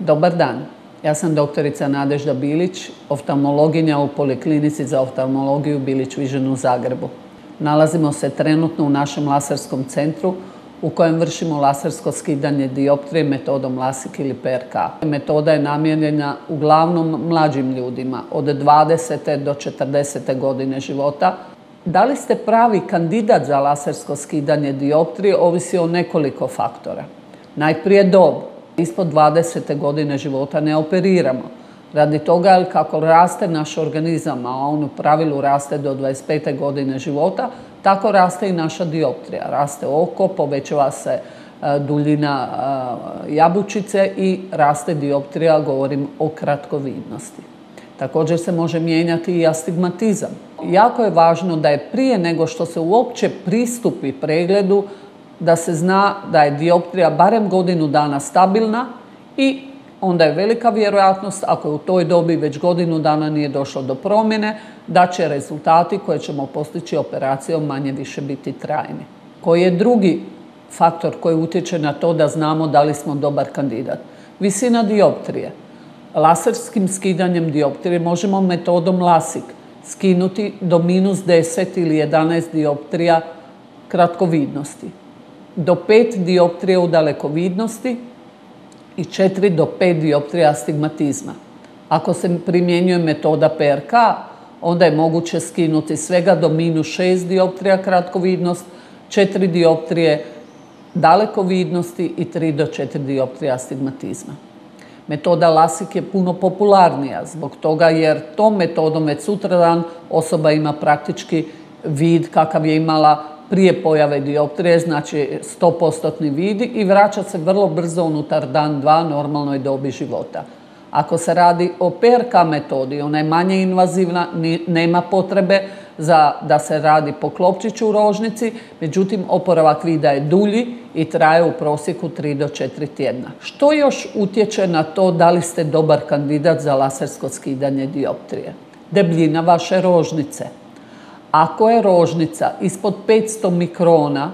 Dobar dan, ja sam doktorica Nadežda Bilić, oftalmologinja u Poliklinici za oftalmologiju Bilić Vision u Zagrebu. Nalazimo se trenutno u našem laserskom centru u kojem vršimo lasersko skidanje dioptrije metodom LASIK ili PRK. Metoda je namijenjena uglavnom mlađim ljudima od 20. do 40. godine života. Da li ste pravi kandidat za lasersko skidanje dioptrije ovisi o nekoliko faktora. Najprije dob. Ispod 20. godine života ne operiramo. Radi toga, jer kako raste naš organizam, a on u pravilu raste do 25. godine života, tako raste i naša dioptrija. Raste oko, povećava se duljina jabučice i raste dioptrija, govorim o kratkovidnosti. Također se može mijenjati i astigmatizam. Jako je važno da je prije nego što se uopće pristupi pregledu, da se zna da je dioptrija barem godinu dana stabilna i onda je velika vjerojatnost, ako je u toj dobi već godinu dana nije došlo do promjene, da će rezultati koje ćemo postići operacijom manje-više biti trajni. Koji je drugi faktor koji utječe na to da znamo da li smo dobar kandidat? Visina dioptrije. Laserskim skidanjem dioptrije možemo metodom LASIK skinuti do -10 ili 11 dioptrija kratkovidnosti, do 5 dioptrija u dalekovidnosti i 4 do 5 dioptrija astigmatizma. Ako se primjenjuje metoda PRK, onda je moguće skinuti svega do -6 dioptrija kratkovidnost, 4 dioptrije dalekovidnosti i 3 do 4 dioptrija astigmatizma. Metoda LASIK je puno popularnija zbog toga jer tom metodom već sutradan osoba ima praktički vid kakav je imala prije pojave dioptrije, znači 100% vid i vraća se vrlo brzo unutar dan, dva normalnoj dobi života. Ako se radi o PRK metodi, ona je manje invazivna, nema potrebe da se radi po klopčiću u rožnici, međutim oporavak vida je dulji i traje u prosjeku 3 do 4 tjedna. Što još utječe na to da li ste dobar kandidat za lasersko skidanje dioptrije? Debljina vaše rožnice. Ako je rožnica ispod 500 mikrona,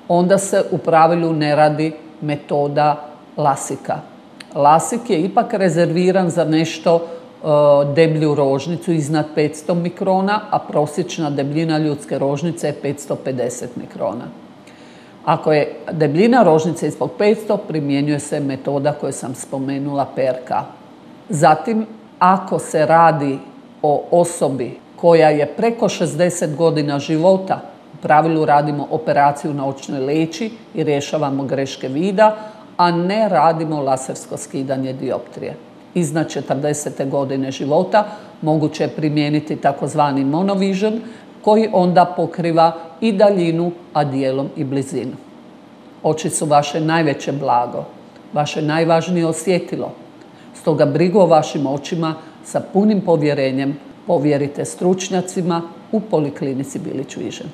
onda se u pravilu ne radi metoda LASIK-a. LASIK je ipak rezerviran za nešto deblju rožnicu iznad 500 mikrona, a prosječna debljina ljudske rožnice je 550 mikrona. Ako je debljina rožnice ispod 500, primjenjuje se metoda koju sam spomenula PRK. Zatim, ako se radi o osobi koja je preko 60 godina života, u pravilu radimo operaciju na očnoj leći i rješavamo greške vida, a ne radimo lasersko skidanje dioptrije. Iznad 40. godine života moguće je primijeniti takozvani monovision koji onda pokriva i daljinu, a dijelom i blizinu. Oči su vaše najveće blago, vaše najvažnije osjetilo. Stoga brigu o vašim očima sa punim povjerenjem povjerite stručnjacima u Poliklinici Bilić Vision.